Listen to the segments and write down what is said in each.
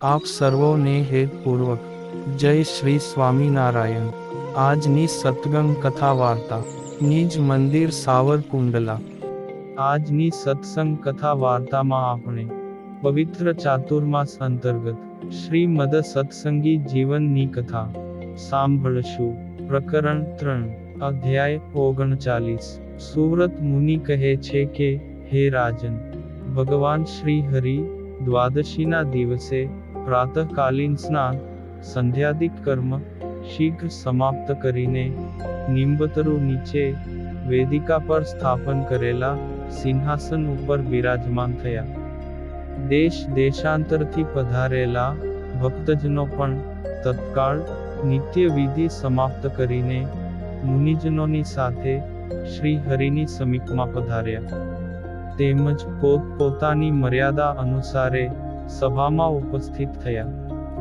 આપ સર્વોને હેતપૂર્વક જય શ્રી સ્વામિનારાયણ। આજની સત્સંગ કથા વાર્તા નિજ મંદિર સાવરકુંડલા। આજની સત્સંગ કથા વાર્તામાં આપણે પવિત્ર ચાતુર્માસ અંતર્ગત શ્રીમદ સત્સંગી જીવનની કથા સાંભળશું। પ્રકરણ 3 અધ્યાય 39। સુવ્રત મુનિ કહે છે કે, હે રાજન, ભગવાન શ્રી હરિ દ્વાદશીના દિવસે પ્રાતઃકાલીન સ્નાન સંધ્યાદિક કર્મ શીઘ્ર સમાપ્ત કરીને નિંબતરુ નીચે વેદિકા પર સ્થાપન કરેલા સિંહાસન ઉપર બિરાજમાન થયા। દેશ દેશાંતરથી પધારેલા ભક્તજનો પણ તત્કાળ નિત્ય વિધિ સમાપ્ત કરીને મુનિજનોની સાથે શ્રી હરિની સમીપમાં પધાર્યા, તેમજ પોતપોતાની મર્યાદા અનુસારે સભામાં ઉપસ્થિત થયા।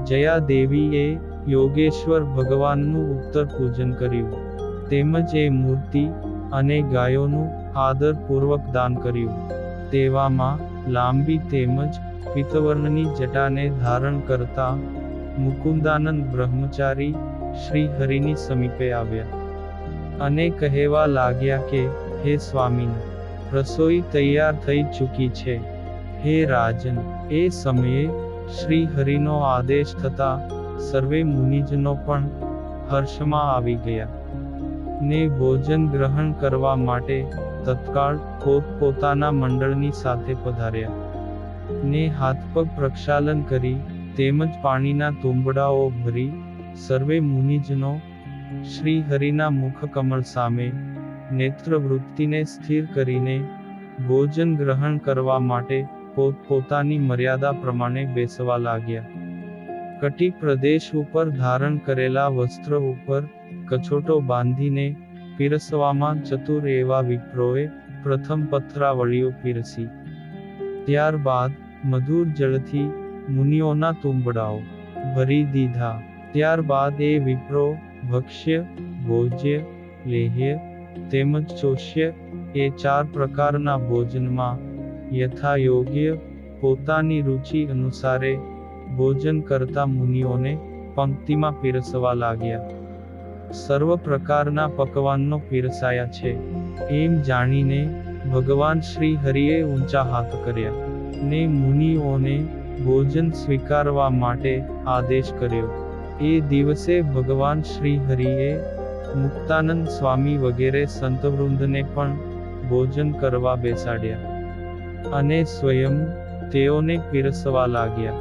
જયા દેવીએ યોગેશ્વર ભગવાનનું ઉત્તર પૂજન કર્યું, તેમજ એ મૂર્તિ અને ગાયોનું આદરપૂર્વક દાન કર્યું। તેવામાં લાંબી તેમજ પીતવર્ણની જટાને ધારણ કરતા મુકુંદાનંદ બ્રહ્મચારી શ્રી હરિની સમીપે આવ્યા અને કહેવા લાગ્યા કે, હે સ્વામીન, રસોઈ તૈયાર થઈ ચૂકી છે। હે રાજન, એ સમયે શ્રી હરિનો આદેશ થતા સર્વે મુનિજનો પણ હર્ષમાં આવી ગયા ને ભોજન ગ્રહણ કરવા માટે તત્કાળ પોતપોતાના મંડળની સાથે પધાર્યા ને હાથપગ પ્રક્ષાલન કરી તેમજ પાણીના તુંબડાઓ ભરી સર્વે મુનિજનો શ્રી હરિના મુખકમળ સામે નેત્રવૃત્તિને સ્થિર કરીને ભોજન ગ્રહણ કરવા માટે પોતપોતાની મર્યાદા પ્રમાણે બેસવા લાગ્યા। કટી પ્રદેશ ઉપર ધારણ કરેલા વસ્ત્ર ઉપર કછોટો બાંધીને પીરસવામાં ચતુર એવા વિપ્રોએ પ્રથમ પત્રાવળીઓ પીરસી, ત્યારબાદ મધુર જળથી મુનિઓના તુંબડાઓ ભરી દીધા। ત્યારબાદ એ વિપ્રો ભક્ષ્ય, ભોજ્ય, લેહ્ય તેમજ ચોષ્ય એ 4 પ્રકારના ભોજનમાં યથાયોગ્ય પોતાની રુચિ અનુસારે ભોજન કરતા મુનિઓને પંક્તિમાં પીરસવા લાગ્યા। સર્વ પ્રકારના પકવાનનો પીરસાયા છે એમ જાણીને ભગવાન શ્રી હરિએ ઊંચા હાથ કર્યા ને મુનિઓને ભોજન સ્વીકારવા માટે આદેશ કર્યો। એ દિવસે ભગવાન શ્રી હરિએ મુક્તાનંદ સ્વામી વગેરે સંતવૃંદને પણ ભોજન કરવા બેસાડ્યા અને સ્વયં તેઓને પીરસવા લાગ્યા।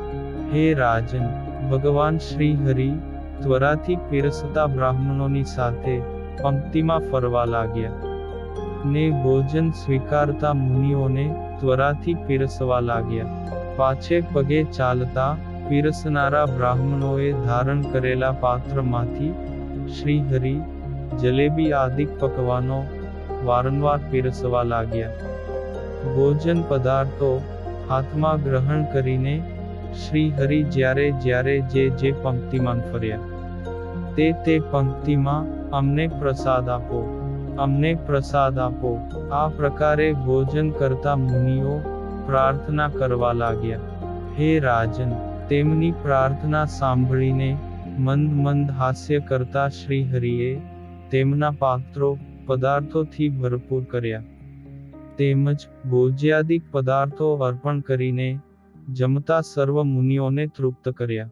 હે રાજન, ભગવાન શ્રી હરિ ત્વરાથી પીરસતા બ્રાહ્મણોની સાથે પંક્તિમાં ફરવા લાગ્યા ને ભોજન સ્વીકારતા મુનિઓને ત્વરાથી પીરસવા લાગ્યા। પાછે પગે ચાલતા પીરસનારા બ્રાહ્મણોએ ધારણ કરેલા પાત્રમાંથી શ્રી હરિ જલેબી આદિક પકવાનો વારંવાર પીરસવા લાગ્યા। ભોજન પદાર્થો હાથમાં ગ્રહણ કરીને શ્રી હરિ જ્યારે જે પંક્તિમાં ફર્યા તે પંક્તિમાં અમને પ્રસાદ આપો, અમને પ્રસાદ આપો, આ પ્રકારે ભોજન કરતા મુનિઓ પ્રાર્થના કરવા લાગ્યા। હે રાજન, તેમની પ્રાર્થના સાંભળીને મંદ હાસ્ય કરતા શ્રી હરિએ તેમના પાત્રો પદાર્થોથી ભરપૂર કર્યા તેમજ ભોજ્યાદિક પદાર્થો અર્પણ કરીને જમતા સર્વ મુનિઓને તૃપ્ત કર્યા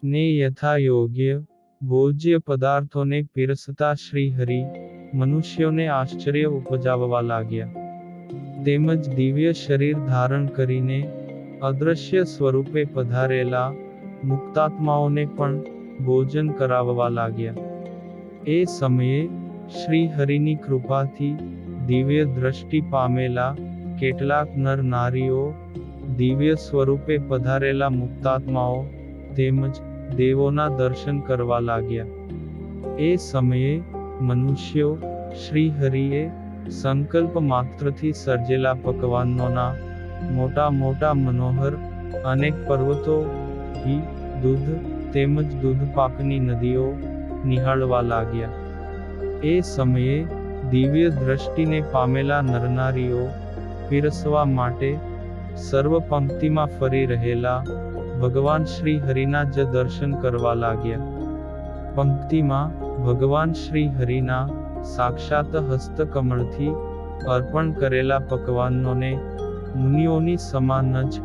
ને યથાયોગ્ય ભોજ્ય પદાર્થોને પીરસતા શ્રી હરિ મનુષ્યોને આશ્ચર્ય ઉપજાવવા લાગ્યા તેમજ દિવ્ય શરીર ધારણ કરીને અદ્રશ્ય સ્વરૂપે પધારેલા મુક્તાત્માઓને પણ ભોજન કરાવવા લાગ્યા। એ સમયે શ્રી હરિની કૃપાથી દિવ્ય દ્રષ્ટિ પામેલા કેટલાક નર નારીઓ દિવ્ય સ્વરૂપે પધારેલા મુક્તાત્માઓ તેમજ દેવોના દર્શન કરવા લાગ્યા। એ સમયે મનુષ્યો શ્રી હરિએ સંકલ્પ માત્રથી સર્જેલા પકવાનોના મોટા મનોહર અનેક પર્વતો, ઘી, દૂધ તેમજ દૂધપાકની નદીઓ નિહાળવા લાગ્યા। એ સમયે દિવ્ય દ્રષ્ટિને પામેલા નરનારીઓ પીરસવા માટે સર્વ પંક્તિમાં ફરી રહેલા ભગવાન શ્રી હરિના જ દર્શન કરવા લાગ્યા. પંક્તિમાં ભગવાન શ્રી હરિના સાક્ષાત હસ્તકમળથી અર્પણ કરેલા પકવાનોને મુનિઓની સમાન જ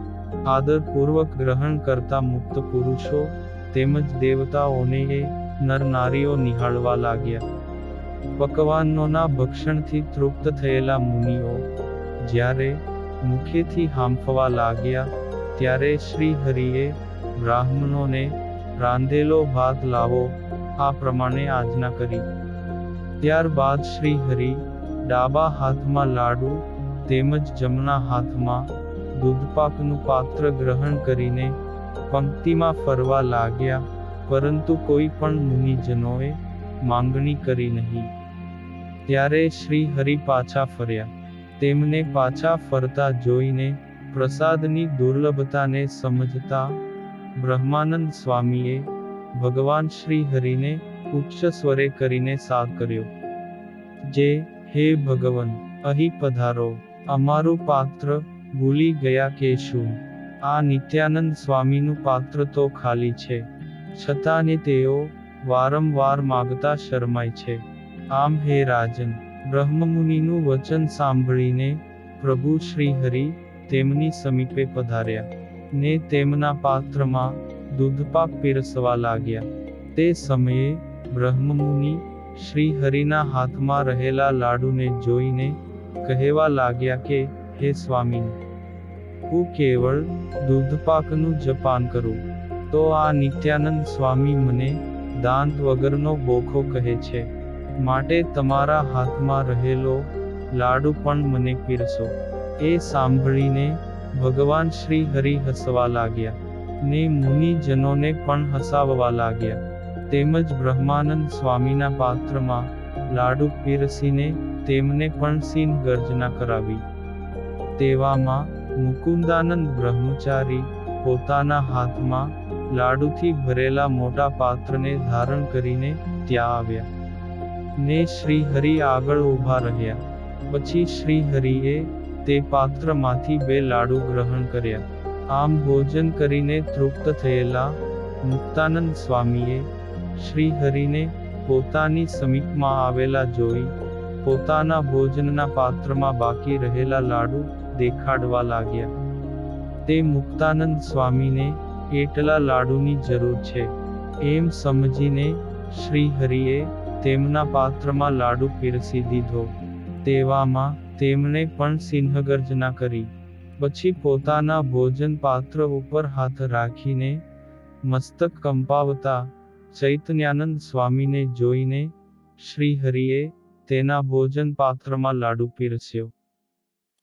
આદરપૂર્વક ગ્રહણ કરતા મુક્ત પુરુષો તેમજ દેવતાઓને એ નર નારીઓ નિહાળવા લાગ્યા. પકવાનોના ભક્ષણથી તૃપ્ત થયેલા મુનિઓ જ્યારે મુખેથી હાંફવા લાગ્યા ત્યારે શ્રી હરિએ બ્રાહ્મણોને રાંધેલો ભાત લાવો આ પ્રમાણે આજ્ઞા કરી. ત્યારબાદ શ્રી હરિ ડાબા હાથમાં લાડુ તેમજ જમણા હાથમાં દૂધપાકનું પાત્ર ગ્રહણ કરીને પંક્તિમાં ફરવા લાગ્યા, પરંતુ કોઈ પણ મુનિજનોએ માંગણી કરી નહીં. ત્યારે શ્રી હરિ પાછા ફર્યા. તેમને પાછા ફરતા જોઈને પ્રસાદની દુર્લભતાને સમજતા બ્રહ્માનંદ સ્વામીએ ભગવાન શ્રી હરિને ઉચ્ચ સ્વરે કરીને સાદ કર્યો. જે હે ભગવન, અહીં પધારો, અમારું પાત્ર ભૂલી ગયા કે શું? આ નિત્યાનંદ સ્વામીનું પાત્ર તો ખાલી છે, છતાં તેઓ વારંવાર માગતા શરમાય છે. આમ હે રાજન, બ્રહ્મમુનિનું વચન સાંભળીને પ્રભુ શ્રી હરિ તેમની સમીપે પધાર્યા ને તેમના પાત્રમાં દૂધપાક પીરસવા લાગ્યા. તે સમયે બ્રહ્મમુનિ શ્રી હરિના હાથમાં રહેલા લાડુને જોઈને કહેવા લાગ્યા કે હે સ્વામી, હું કેવળ દૂધપાકનું જ પાન કરું, તો આ નિત્યાનંદ સ્વામી મને દાંત વગરનો બોખો કહે છે, માટે તમારા હાથમાં રહેલો લાડુ પણ મને પીરસો. એ સાંભળીને ભગવાન શ્રી હરિ હસવા લાગ્યા ને મુનિજનોને પણ હસાવવા લાગ્યા. તેમજ બ્રહ્માનંદ સ્વામીના પાત્રમાં લાડુ પીરસીને તેમને પણ સિંહ ગર્જના કરાવી. તેવામાં મુકુંદાનંદ બ્રહ્મચારી પોતાના હાથમાં લાડુથી ભરેલા મોટા પાત્રને ધારણ કરીને ત્યાં આવ્યા ને શ્રી હરિ આગળ ઊભા રહ્યા. પછી શ્રી હરિએ તે પાત્રમાંથી 2 લાડુ ગ્રહણ કર્યા. આમ ભોજન કરીને તૃપ્ત થયેલા મુક્તાનંદ સ્વામીએ શ્રી હરિને પોતાની સમીપમાં આવેલા જોઈ પોતાના ભોજનના પાત્રમાં બાકી રહેલા લાડુ દેખાડવા લાગ્યા. તે મુક્તાનંદ સ્વામીને એટલા લાડુની જરૂર છે એમ સમજીને શ્રી હરિએ તેમના પાત્રમાં લાડુ પીરસી દીધો. તેવામાં તેમણે પણ સિંહગર્જના કરી. પછી પોતાના ભોજન પાત્ર ઉપર હાથ રાખીને મસ્તક કંપાવતા ચૈતન્યાનંદ સ્વામીને જોઈને શ્રી હરિએ તેના ભોજન પાત્રમાં લાડુ પીરસ્યો.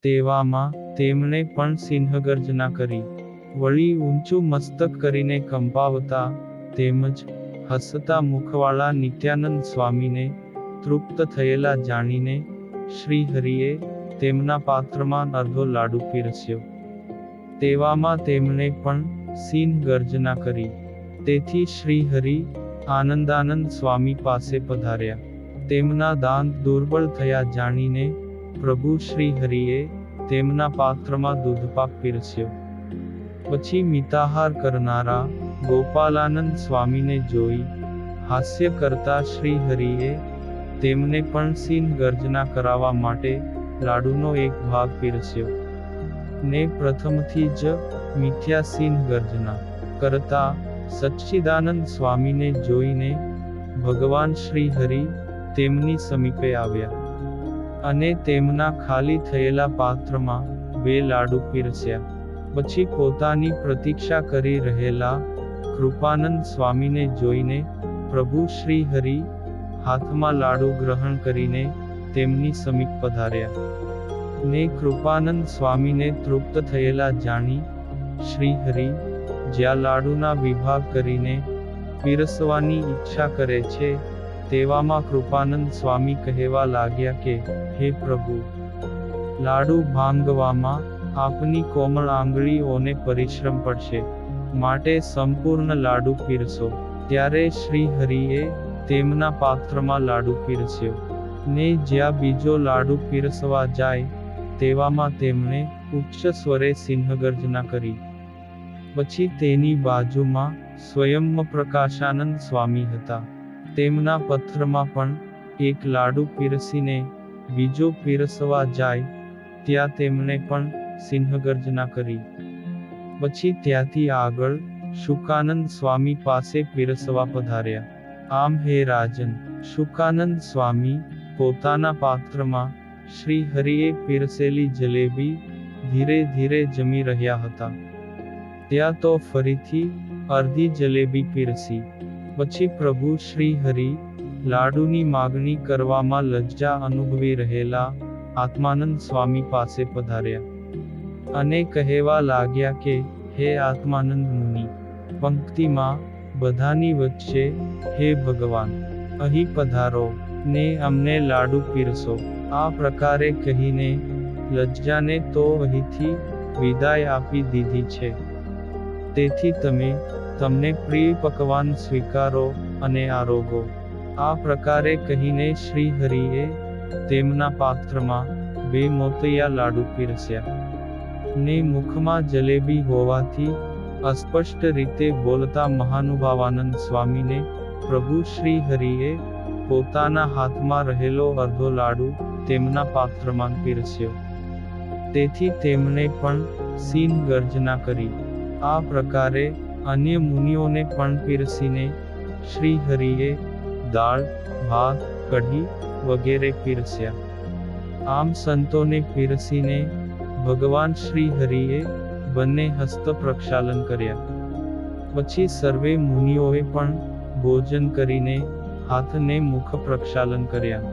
તેવામાં તેમણે પણ સિંહગર્જના કરી. વળી ઊંચું મસ્તક કરીને કંપાવતા તેમજ હસતા મુખવાળા નિત્યાનંદ સ્વામીને તૃપ્ત થયેલા જાણીને શ્રી હરિએ તેમના પાત્રમાં અડધો લાડુ પીરસ્યો. તેવામાં તેમણે પણ સિંહ ગર્જના કરી. તેથી શ્રી હરિ આનંદાનંદ સ્વામી પાસે પધાર્યા. તેમના દાંત દુર્બળ થયા જાણીને પ્રભુ શ્રી હરિએ તેમના પાત્રમાં દૂધપાક પીરસ્યો. પછી મિતાહાર કરનારા ગોપાલાનંદ સ્વામીને જોઈ હાસ્ય કરતા શ્રી હરિએ તેમને પણ સિંહ ગર્જના કરાવવા માટે લાડુનો એક ભાગ પીરસ્યો ને પ્રથમથી જ મિથ્યા સિંહ ગર્જના કરતા સચ્ચિદાનંદ સ્વામીને જોઈને ભગવાન શ્રી હરિ તેમની સમીપે આવ્યા અને તેમના ખાલી થયેલા પાત્રમાં 2 લાડુ પીરસ્યા. પછી પોતાની પ્રતીક્ષા કરી રહેલા કૃપાનંદ સ્વામીને જોઈને પ્રભુ શ્રી હરિ હાથમાં લાડુ ગ્રહણ કરીને તેમની સમીપ પધાર્યા ને કૃપાનંદ સ્વામીને તૃપ્ત થયેલા જાણી શ્રી હરિ જ્યાં લાડુના વિભાગ કરીને પીરસવાની ઈચ્છા કરે છે તેવામાં કૃપાનંદ સ્વામી કહેવા લાગ્યા કે હે પ્રભુ, લાડુ ભાંગવામાં આપની કોમળ આંગળીઓને પરિશ્રમ પડશે, માટે સંપૂર્ણ લાડુ પીરસો. ત્યારે શ્રી હરિએ તેમના પાત્રમાં લાડુ પીરસ્યો ને જ્યાં બીજો લાડુ પીરસવા જાય તેવામાં તેમણે ઉચ્ચ સ્વરે સિંહગર્જના કરી. પછી તેની બાજુમાં સ્વયં પ્રકાશાનંદ સ્વામી હતા. તેમના પથ્થરમાં પણ એક લાડુ પીરસીને બીજો પીરસવા જાય ત્યાં તેમણે પણ સિંહગર્જના કરી. પછી ત્યાંથી આગળ શુકાનંદ સ્વામી પાસે પીરસવા પધાર્યા. આમ હે રાજન, શુકાનંદ સ્વામી પોતાના પાત્રમાં શ્રી હરિએ પીરસેલી જલેબી ધીરે ધીરે જમી રહ્યા હતા. ત્યાં તો ફરીથી અડધી જલેબી પીરસી. પછી પ્રભુ શ્રી હરિ લાડુની માગણી કરવામાં લજ્જા અનુભવી રહેલા આત્માનંદ સ્વામી પાસે પધાર્યા અને કહેવા લાગ્યા કે હે આત્માનંદ મુનિ, પંક્તિમાં બધાની વચ્ચે હે ભગવાન, અહીં પધારો ને અમને લાડુ પીરસો. આ પ્રકારે કહીને લજ્જાને તો અહીંથી વિદાય આપી દીધી છે. તેથી તમને પ્રિય પકવાન સ્વીકારો અને આરોગો. આ પ્રકારે કહીને શ્રી હરિએ તેમના પાત્રમાં 2 મોતિયા લાડુ પીરસ્યા. ને મુખમાં જલેબી હોવાથી અસ્પષ્ટ રીતે બોલતા મહાનુભાવાનંદ સ્વામીને પ્રભુ શ્રી હરિએ પોતાના હાથમાં રહેલો અડધો લાડુ તેમના પાત્રમાં પીરસ્યો. તેથી તેમણે પણ સિંહ ગર્જના કરી. આ પ્રકારે અન્ય મુનિઓને પણ પીરસીને શ્રી હરિએ દાળ, ભાત, કઢી વગેરે પીરસ્યા. આમ સંતોને પીરસીને ભગવાન શ્રી હરિએ બંને હસ્ત પ્રક્ષાલન કર્યા. પછી સર્વે મુનિઓએ પણ ભોજન કરીને હાથને મુખ પ્રક્ષાલન કર્યા.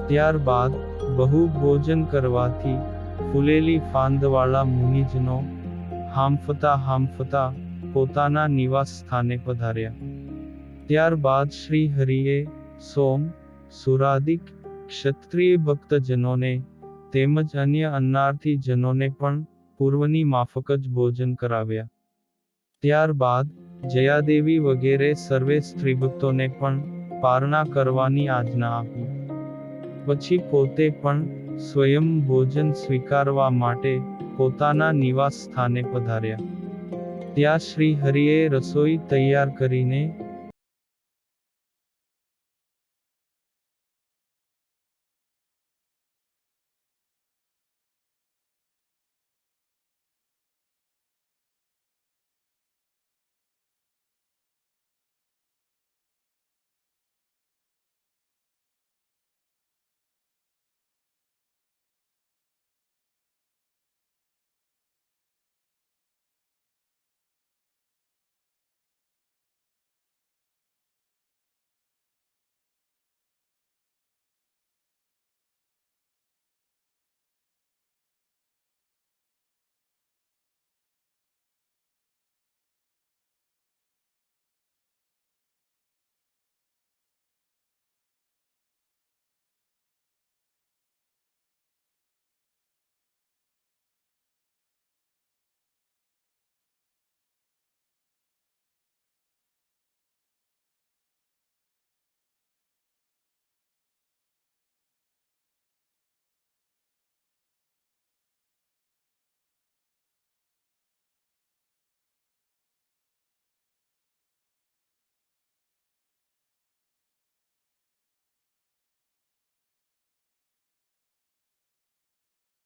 ત્યારબાદ બહુ ભોજન કરવાથી ફૂલેલી ફાંદવાળા મુનિજનો હાંફતા પોતાના નિવાસ સ્થાને પધાર્યા. ત્યારબાદ શ્રી હરિએ સોમ, સુરાદિક ક્ષત્રિય ભક્તજનોને તેમજ અન્ય અન્નાર્થી જનોને પણ પૂર્વની માફક જ ભોજન કરાવ્યા. ત્યારબાદ જયાદેવી વગેરે સર્વે સ્ત્રીભક્તોને પણ પારણા કરવાની આજ્ઞા આપી. પછી પોતે પણ સ્વયં ભોજન સ્વીકારવા માટે પોતાના નિવાસ સ્થાને પધાર્યા. ત્યાં શ્રી હરિએ રસોઈ તૈયાર કરીને